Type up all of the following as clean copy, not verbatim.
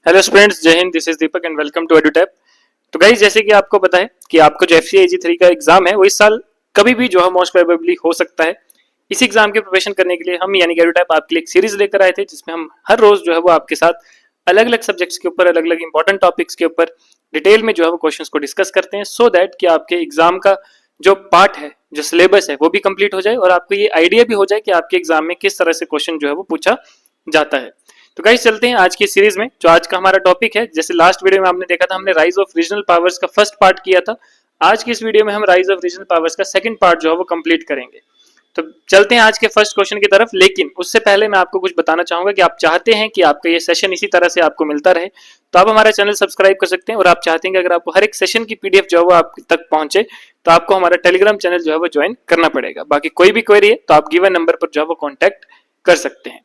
Hello students, जय हिंद। This is Deepak and welcome to Edutap. तो गाइस, जैसे कि आपको पता है कि आपको जो एफसीए AG3 का एग्जाम है वो इस साल कभी भी जो है मोस्ट प्रोबेबली हो सकता है। इस एग्जाम की प्रिपरेशन करने के लिए हम यानी कि एडुटैप आपके लिए एक सीरीज लेकर आए थे जिसमें हम हर रोज जो है वो आपके साथ अलग अलग सब्जेक्ट्स के ऊपर, अलग अलग इंपॉर्टेंट टॉपिक्स के ऊपर डिटेल में जो है वो क्वेश्चंस को डिस्कस करते हैं, सो दैट कि आपके एग्जाम का जो पार्ट है, जो सिलेबस है, वो भी कंप्लीट हो जाए और आपको ये आइडिया भी हो जाए कि आपके एग्जाम में किस तरह से क्वेश्चन जो है वो पूछा जाता है। तो गाइस, चलते हैं आज की सीरीज में। जो आज का हमारा टॉपिक है, जैसे लास्ट वीडियो में आपने देखा था, हमने राइज ऑफ रीजनल पावर्स का फर्स्ट पार्ट किया था। आज की इस वीडियो में हम राइज ऑफ रीजनल पावर्स का सेकंड पार्ट जो है वो कंप्लीट करेंगे। तो चलते हैं आज के फर्स्ट क्वेश्चन की तरफ। लेकिन उससे पहले मैं आपको कुछ बताना चाहूंगा कि आप चाहते हैं कि आपका ये सेशन इसी तरह से आपको मिलता रहे, तो आप हमारा चैनल सब्सक्राइब कर सकते हैं। और आप चाहते हैं कि अगर आपको हर एक सेशन की पीडीएफ जो है वो आप तक पहुंचे, तो आपको हमारा टेलीग्राम चैनल जो है वो ज्वाइन करना पड़ेगा। बाकी कोई भी क्वेरी है तो आप गिवन नंबर पर जो है वो कॉन्टैक्ट कर सकते हैं।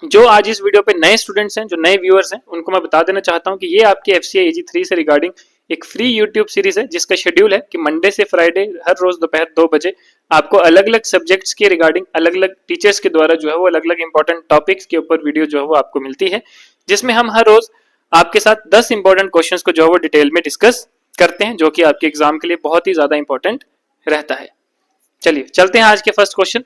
जो आज इस वीडियो पे नए स्टूडेंट्स हैं, जो नए व्यूअर्स हैं, उनको मैं बता देना चाहता हूं कि ये आपके एफसीए AG3 से रिगार्डिंग एक फ्री यूट्यूब सीरीज है जिसका शेड्यूल है कि मंडे से फ्राइडे हर रोज दोपहर 2 बजे आपको अलग अलग सब्जेक्ट्स के रिगार्डिंग अलग अलग टीचर्स के द्वारा जो है वो अलग अलग इंपॉर्टेंट टॉपिक्स के ऊपर वीडियो जो है वो आपको मिलती है, जिसमें हम हर रोज आपके साथ 10 इंपॉर्टेंट क्वेश्चंस को जो है वो डिटेल में डिस्कस करते हैं, जो कि आपके एग्जाम के लिए बहुत ही ज्यादा इंपॉर्टेंट रहता है। चलिए चलते हैं आज के फर्स्ट क्वेश्चन।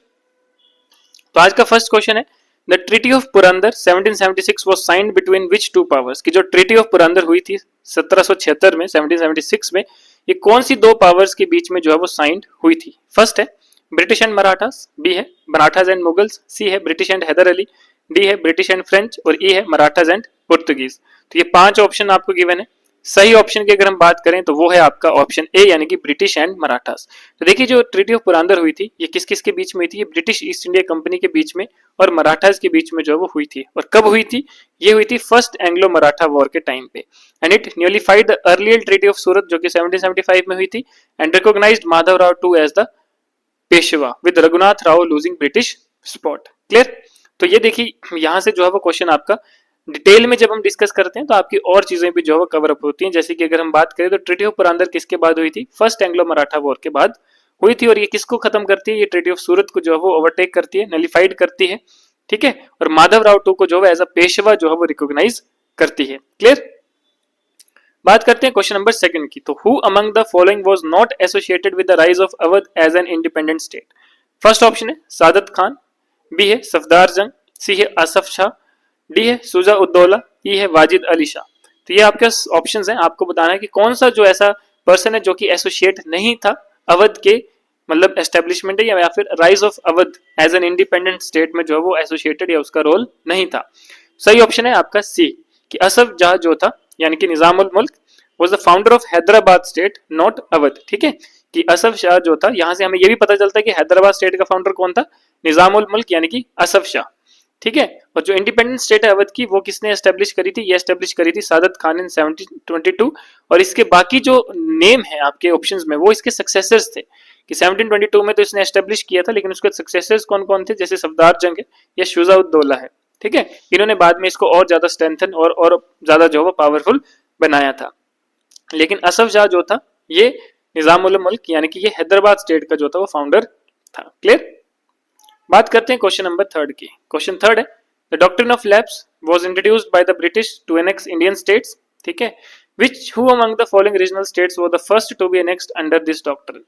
तो आज का फर्स्ट क्वेश्चन है, the treaty of Purandar 1776 was signed between which two powers। की जो ट्रीटी ऑफ पुरंदर हुई थी 1776 में, 1776 में, ये कौन सी दो पावर्स के बीच में जो है वो साइंड हुई थी? फर्स्ट है ब्रिटिश एंड मराठास, बी है मराठास एंड मुगल्स, सी है British and Hyder Ali, D है ब्रिटिश एंड फ्रेंच, और ई है मराठास एंड पुर्तगीज। तो ये 5 ऑप्शन आपको गिवन है। सही ऑप्शन की अगर हम बात करें तो वो है आपका ऑप्शन ए, यानी कि ब्रिटिश एंड मराठास। तो देखिए, जो ट्रीटी ऑफ पुरंदर हुई थी ये किस किस के बीच में हुई थी? ये ब्रिटिश ईस्ट इंडिया कंपनी के बीच में और मराठास के बीच में जो वो हुई थी। और कब हुई थी? ये हुई थी फर्स्ट एंग्लो मराठा वॉर के टाइम पे। And it nullified the earlier treaty of Surat, जो कि 1775 में हुई थी, and recognised Madhav Rao two as the Peshwa with Raghunath Rao losing British support. Clear? तो ये देखिए, यहां से जो है वो क्वेश्चन आपका डिटेल में जब हम डिस्कस करते हैं तो आपकी और चीजें भी जो है कवर अप होती हैं। जैसे कि अगर हम बात करें तो ट्रीटी ऑफ पुरंदर किसके बाद हुई थी? फर्स्ट एंग्लो मराठा वॉर के बाद हुई थी। और ये किसको खत्म करती है? ये ट्रीटी ऑफ सूरत को जो है वो ओवरटेक करती है, नलिफाइड करती है। ठीक है? और माधव राव टू को जो है एज अ पेशवा जो है वो रिकॉग्नाइज करती है। क्लियर? बात करते हैं क्वेश्चन नंबर सेकंड की। तो who among the following was not associated with the rise of Awadh as an independent state? First option है सादत खान, बी है सफदार जंग, सी है आसफ शाह, डी है सुजा उद्दौला, ई है वाजिद अली शाह। तो ये आपके ऑप्शंस हैं। आपको बताना है कि कौन सा जो ऐसा पर्सन है जो कि एसोसिएट नहीं था अवध के, मतलब एस्टेब्लिशमेंट है या फिर rise of Awadh as an independent state में जो है वो एसोसिएटेड या उसका रोल नहीं था। सही ऑप्शन है आपका सी, कि असफ जाह जो था यानी कि निजामुल मुल्क was the founder of Hyderabad state, not Awadh. ठीक है? कि असफ शाह जो था, यहां से हमें यह भी पता चलता है कि हैदराबाद स्टेट का फाउंडर कौन था? निजामुल मुल्क यानी कि असफ शाह। ठीक है? और जो इंडिपेंडेंट स्टेट है अवध की, वो किसने एस्टेब्लिश करी थी? ये एस्टेब्लिश करी थी सादत खान इन 1722। और इसके बाकी जो नेम है आपके ऑप्शंस में वो इसके सक्सेसर्स थे, कि 1722 में तो इसने एस्टेब्लिश किया था, लेकिन उसके सक्सेसर्स कौन कौन थे? जैसे सफदार जंग है या शुजाउद्दौला है। ठीक है? इन्होंने बाद में इसको और ज्यादा स्ट्रेंथन और ज्यादा जो है पावरफुल बनाया था। लेकिन असफ शाह जो था ये निजामुल मुल्क यानी कि ये हैदराबाद स्टेट का जो था वो फाउंडर था। क्लियर? बात करते हैं क्वेश्चन नंबर थर्ड की। क्वेश्चन थर्ड है, the doctrine of lapse was introduced by the British to annex Indian states. ठीक है? Which who among the following regional states were the first to be annexed under this doctrine.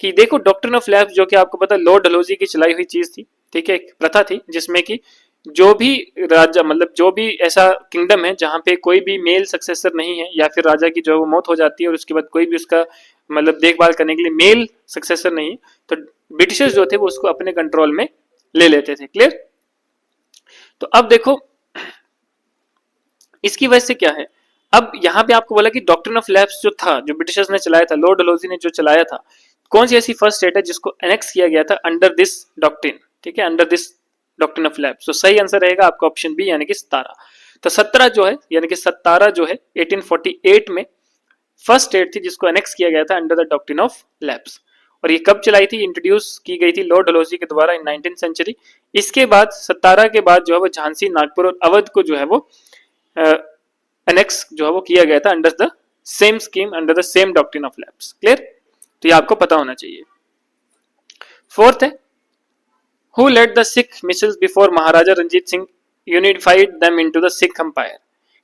कि देखो, doctrine of lapse जो कि आपको पता Lord Dalhousie की चलाई हुई चीज थी। ठीक है? एक प्रथा थी जिसमें कि जो भी राजा, मतलब जो भी ऐसा किंगडम है जहां पे कोई भी मेल सक्सेसर नहीं है, या फिर राजा की जो है वो मौत हो जाती है और उसके बाद कोई भी उसका मतलब देखभाल करने के लिए मेल सक्सेसर नहीं है, तो ब्रिटिशर्स जो थे वो उसको अपने कंट्रोल में ले लेते थे। क्लियर? तो अब देखो, इसकी वजह से क्या है, अब यहां पे आपको बोला कि डॉक्ट्रिन ऑफ लैप्स जो था, जो ब्रिटिशर्स ने चलाया था, लॉर्ड डलहौजी ने जो चलाया था, कौन सी ऐसी फर्स्ट स्टेट है जिसको एनेक्स किया गया था अंडर दिस डॉक्ट्रिन? ठीक है? Under this doctrine of lapse. तो सही आंसर रहेगा आपका ऑप्शन बी, यानी कि 17। तो 17 जो है, यानी कि 17 जो है 1848 में फर्स्ट स्टेट थी जिसको एनेक्स किया गया था under the doctrine of lapse. और ये कब चलाई थी? इंट्रोड्यूस की गई थी लॉर्ड डलहौजी के द्वारा इन 19th सेंचुरी। इसके बाद 17 के बाद जो है वो झांसी, नागपुर और अवध को जो है वो एनेक्स जो है वो किया गया था under the same scheme, under the same doctrine of lapse. Clear? तो ये आपको पता होना चाहिए। फोर्थ है, who led the Sikh misls before Maharaja Ranjit Singh unified them into the Sikh empire.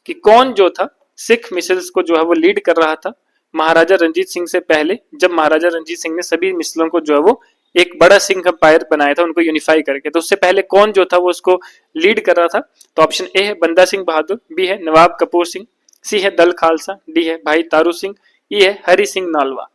कि कौन जो था सिख मिसल्स को जो है वो लीड कर रहा था महाराजा रंजीत सिंह से पहले, जब महाराजा रंजीत सिंह ने सभी मिसलों को जो है वो एक बड़ा सिंह एम्पायर बनाया था उनको यूनिफाई करके। तो उससे पहले कौन जो था वो उसको लीड कर रहा था? तो ऑप्शन ए है बंदा सिंह बहादुर, बी है नवाब कपूर सिंह, सी है दल खालसा, डी है भाई तारू सिंह, ई है हरि सिंह नालवा।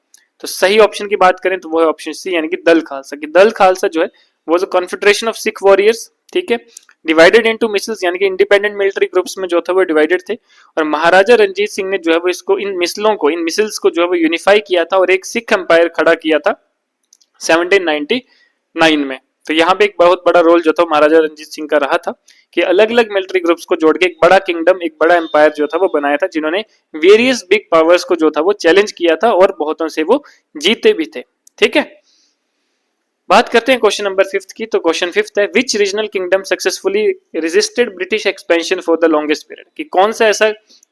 तो सही ऑप्शन की बात करें तो वो है ऑप्शन सी यानी कि दल खालसा। कि दल खालसा जो है वो कॉन्फेडरेशन ऑफ सिख वॉरियर्स, ठीक है, डिवाइडेड इनटू मिसल्स यानी कि इंडिपेंडेंट मिलिट्री ग्रुप्स में जो था वो डिवाइडेड थे। और महाराजा रंजीत सिंह ने जो है वो इसको इन मिसलों को, इन मिसल्स को जो है वो यूनिफाई किया था और एक सिख एम्पायर खड़ा किया था 1799 में। तो यहाँ पे एक बहुत बड़ा रोल जो था महाराजा रंजीत सिंह का रहा था कि अलग अलग मिलिट्री ग्रुप्स को जोड़ के एक बड़ा किंगडम, एक बड़ा एम्पायर जो था वो बनाया था, जिन्होंने वेरियस बिग पावर्स को जो था वो चैलेंज किया था और बहुतों से वो जीते भी थे। ठीक है, बात करते हैं क्वेश्चन नंबर 5 की। तो क्वेश्चन 5 है which regional kingdom successfully resisted British expansion for the longest period. कि कौन सा ऐसा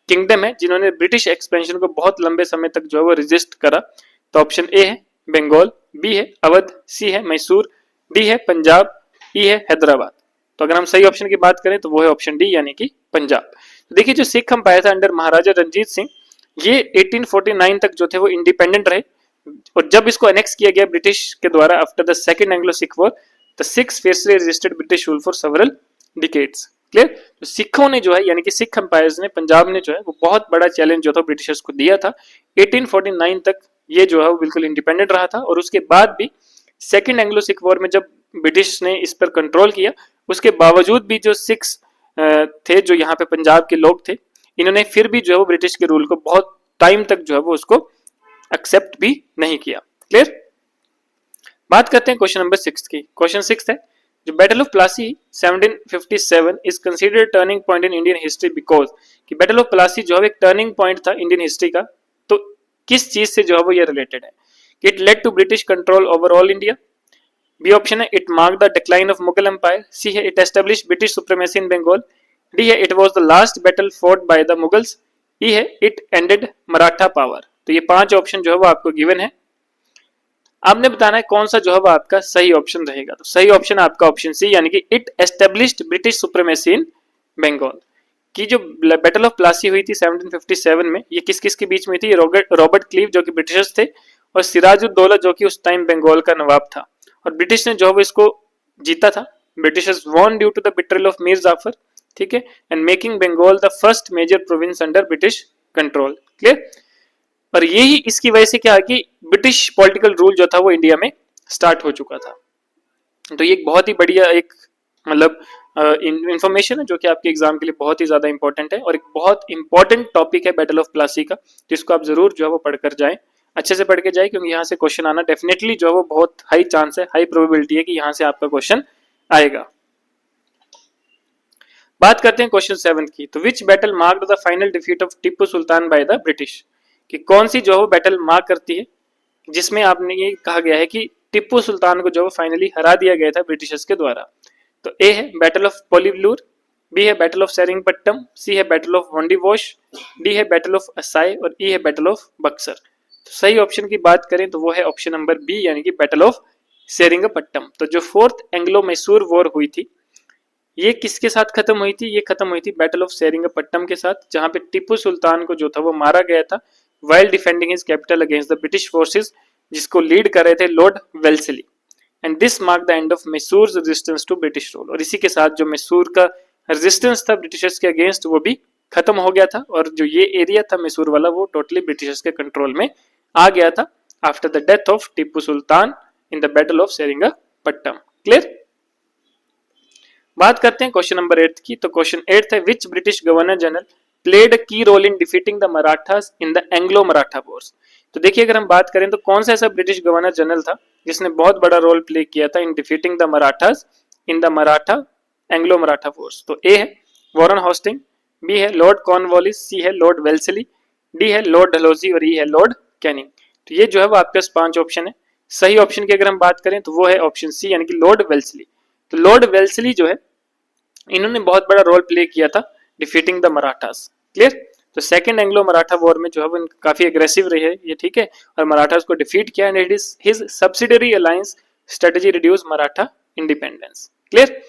किंगडम है जिन्होंने ब्रिटिश एक्सपेंशन को बहुत लंबे समय तक जो है वो रेजिस्ट करा। तो ऑप्शन ए है बंगाल, बी है अवध, सी है मैसूर, डी है पंजाब, ई है हैदराबाद। तो अगर हम सही ऑप्शन की बात करें तो वो है ऑप्शन डी यानी कि पंजाब। तो देखिए जो सिख एम्पायर था अंडर महाराजा रंजीत सिंह, ये 1849 तक जो थे वो इंडिपेंडेंट रहे। और जब इसको अनेक्स किया गया ब्रिटिश के द्वारा after the second Anglo Sikh war, the Sikhs fiercely resisted British rule for several decades. Clear. तो सिखों ने जो है यानी कि सिख एम्पायर्स ने, पंजाब ने जो है वो बहुत बड़ा चैलेंज जो था ब्रिटिशर्स को दिया था। 1849 तक ये जो है वो बिल्कुल इंडिपेंडेंट रहा था और उसके बाद भी सेकंड एंग्लो सिख वॉर में जब ब्रिटिश ने इस पर कंट्रोल किया, उसके बावजूद भी जो सिख्स थे, जो यहाँ पे पंजाब के लोग थे, इन्होंने फिर भी जो है वो ब्रिटिश के रूल को बहुत टाइम तक जो है वो उसको एक्सेप्ट भी नहीं किया। क्लियर। बात करते हैं क्वेश्चन नंबर 6 की। क्वेश्चन 6 है जो battle of Plassey 1757 is considered turning point in Indian history because. कि बैटल ऑफ प्लासी जो है एक टर्निंग पॉइंट था इंडियन हिस्ट्री का, तो किस चीज से जो है वो ये रिलेटेड है? It led to British control over all India, B option है it mark the decline of Mughal empire, C है it establish British supremacy in Bengal, D है it was the last battle fought by the Mughals, E है it ended Maratha power. तो ये 5 option जो है वो आपको गिवन है, आपने बताना है कौन सा जो है वो आपका सही ऑप्शन रहेगा। तो सही ऑप्शन आपका ऑप्शन सी यानी कि it established British supremacy in Bengal. की जो बैटल ऑफ प्लासी हुई थी 1757 में, ये किस किस के बीच में थी? रॉबर्ट क्लीव जो कि ब्रिटिशर्स थे और सिराजुद्दौला जो कि उस टाइम बंगाल का नवाब था। और ब्रिटिश ने जो है वो इसको जीता था। Britishers won due to the betrayal of Mir Jafar, ठीक है, and making Bengal the first major province under British control. Clear. और यही इसकी वजह से क्या है कि ब्रिटिश पॉलिटिकल रूल जो था वो इंडिया में स्टार्ट हो चुका था। तो ये एक बहुत ही बढ़िया एक मतलब इंफॉर्मेशन है जो कि आपके एग्जाम के लिए बहुत ही ज्यादा इंपॉर्टेंट है और एक बहुत इंपॉर्टेंट टॉपिक है बैटल ऑफ प्लासी का, जिसको आप जरूर जो है वो पढ़कर जाएं, अच्छे से पढ़ के जाए, क्योंकि यहाँ से क्वेश्चन आना डेफिनेटली जो है वो बहुत हाई चांस है, हाई प्रोबेबिलिटी है कि यहाँ से आपका क्वेश्चन आएगा। बात करते हैं क्वेश्चन 7 की। तो which battle marked the final defeat of Tipu Sultan by the British. कि कौन सी जो है वो बैटल मार्क करती है जिसमें आपने ये कहा गया है कि टिप्पू सुल्तान को जो है फाइनली हरा दिया गया था ब्रिटिशर्स के द्वारा। तो ए है बैटल ऑफ पोलिवलूर, बी है बैटल ऑफ सेरिंगपट्टम, सी है बैटल ऑफ वोंडीवोश, डी है बैटल ऑफ असाई और ई है बैटल ऑफ बक्सर। तो सही ऑप्शन की बात करें तो वो है ऑप्शन नंबर बी यानी कि बैटल ऑफ सेरिंगपट्टम। तो जो 4th एंग्लो मैसूर वॉर हुई थी, ये किसके साथ खत्म हुई थी? ये खत्म हुई थी बैटल ऑफ सेरिंगपट्टम के साथ, जहां पे टिप्पू सुल्तान को जो था वो मारा गया था while defending his capital against the British forces, जिसको लीड कर रहे थे Lord Wellesley. And this mark the end of Mysore resistance to British rule. और इसी के साथ जो मैसूर का रेजिस्टेंस था ब्रिटिशर्स के अगेंस्ट वो भी खत्म हो गया था और जो ये एरिया था मैसूर वाला वो टोटली ब्रिटिशर्स के कंट्रोल में आ गया था after the death of Tipu Sultan in the battle of Seringapatam. Clear. बात करते हैं क्वेश्चन नंबर 8 की। तो क्वेश्चन 8 है which British governor general played a key role in defeating the Marathas in the Anglo Maratha wars. तो देखिए अगर हम बात करें तो कौन सा ऐसा ब्रिटिश गवर्नर जनरल था जिसने बहुत बड़ा रोल प्ले किया था in defeating the Marathas in the Maratha Anglo Maratha wars. तो ए है वॉरेन हॉस्टिंग, बी है लॉर्ड कॉर्नवालिस, सी है लॉर्ड वेल्सली, डी है लॉर्ड डलहौजी और ई है लॉर्ड कैनिंग। तो ये जो है वो आपके पास 5 ऑप्शन है। सही ऑप्शन की अगर हम बात करें तो वो है ऑप्शन सी यानी कि लॉर्ड वेल्सली। तो लॉर्ड वेल्सली जो है इन्होंने बहुत बड़ा रोल प्ले किया था डिफीटिंग द मराठास। क्लियर। तो सेकंड एंग्लो मराठा वॉर में जो है वो काफी एग्रेसिव रहे ये, ठीक है, और मराठास को डिफीट किया and it is his subsidiary alliance strategy reduce Maratha independence. Clear.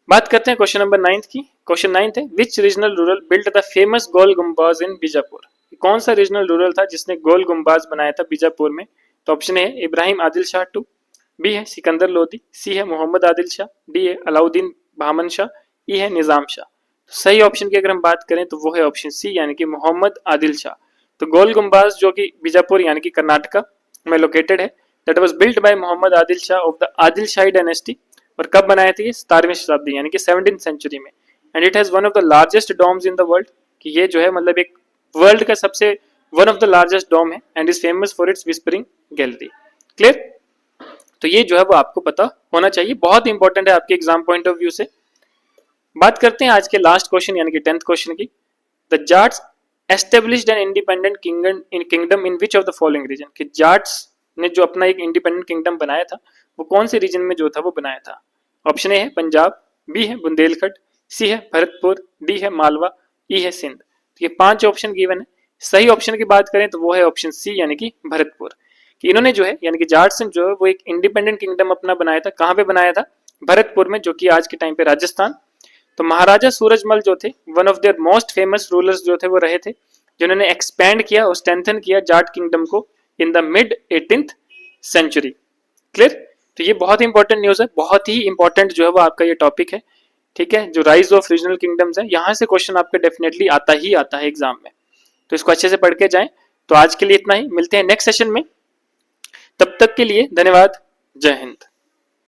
बात करते हैं क्वेश्चन नंबर 9 की। क्वेश्चन 9 है, which regional ruler built the famous Gol Gumbaz in Bijapur? कौन सा रीजनल रूरल था जिसने गोल गुम्बाज बनाया था बीजापुर में? तो ऑप्शन ए है इब्राहिम आदिल शाह टू, बी है सिकंदर लोदी, सी है मोहम्मद आदिल शाह, डी है अलाउद्दीन बहमन शाह, ई है निजाम शाह। तो सही ऑप्शन की अगर हम बात करें तो वो है ऑप्शन सी यानी कि मोहम्मद आदिल शाह। तो गोल गुम्बाज जो कि बीजापुर यानी कि कर्नाटका में लोकेटेड है, that was built by Mohammed Adil Shah of the Adil Shahi dynasty. और कब बनाए थे ये? 17वीं शताब्दी यानी कि 17th सेंचुरी में। And it has one of the largest domes in the world, कि ये जो है मतलब एक वर्ल्ड का सबसे one of the largest dome है, and is famous for its whispering gallery. Clear? तो ये जो है वो आपको पता होना चाहिए, बहुत इंपॉर्टेंट है आपके एग्जाम पॉइंट ऑफ व्यू से। बात करते हैं आज के लास्ट क्वेश्चन यानी कि 10th क्वेश्चन की। The Jats established an independent kingdom in which of the following region? कि जाट्स ने जो अपना एक इंडिपेंडेंट किंगडम बनाया था वो कौन से रीजन में जो था वो बनाया था? ऑप्शन ए है पंजाब, बी है बुंदेलखंड, सी है भरतपुर, डी है मालवा, ई है सिंध। तो ये 5 ऑप्शन गिवन है। सही ऑप्शन की बात करें तो वो है ऑप्शन सी यानी कि भरतपुर। कि इन्होंने जो है यानी कि जाट्स ने जो है वो एक इंडिपेंडेंट किंगडम अपना बनाया था। कहाँ पे बनाया था? भरतपुर में, जो कि आज के टाइम पे राजस्थान। तो महाराजा सूरजमल जो थे, one of their most famous rulers जो थे वो रहे थे, जिन्होंने एक्सपैंड किया और स्ट्रेंथन किया जाट किंगडम को in the mid 18th century. Clear? तो ये बहुत इंपॉर्टेंट न्यूज है, बहुत ही इंपॉर्टेंट जो है वो आपका ये टॉपिक है। ठीक है, जो राइज ऑफ रीजनल किंगडम्स है, यहां से क्वेश्चन आपका डेफिनेटली आता ही आता है एग्जाम में। तो इसको अच्छे से पढ़ के जाएं। तो आज के लिए इतना ही, मिलते हैं नेक्स्ट सेशन में। तब तक के लिए धन्यवाद, जय हिंद।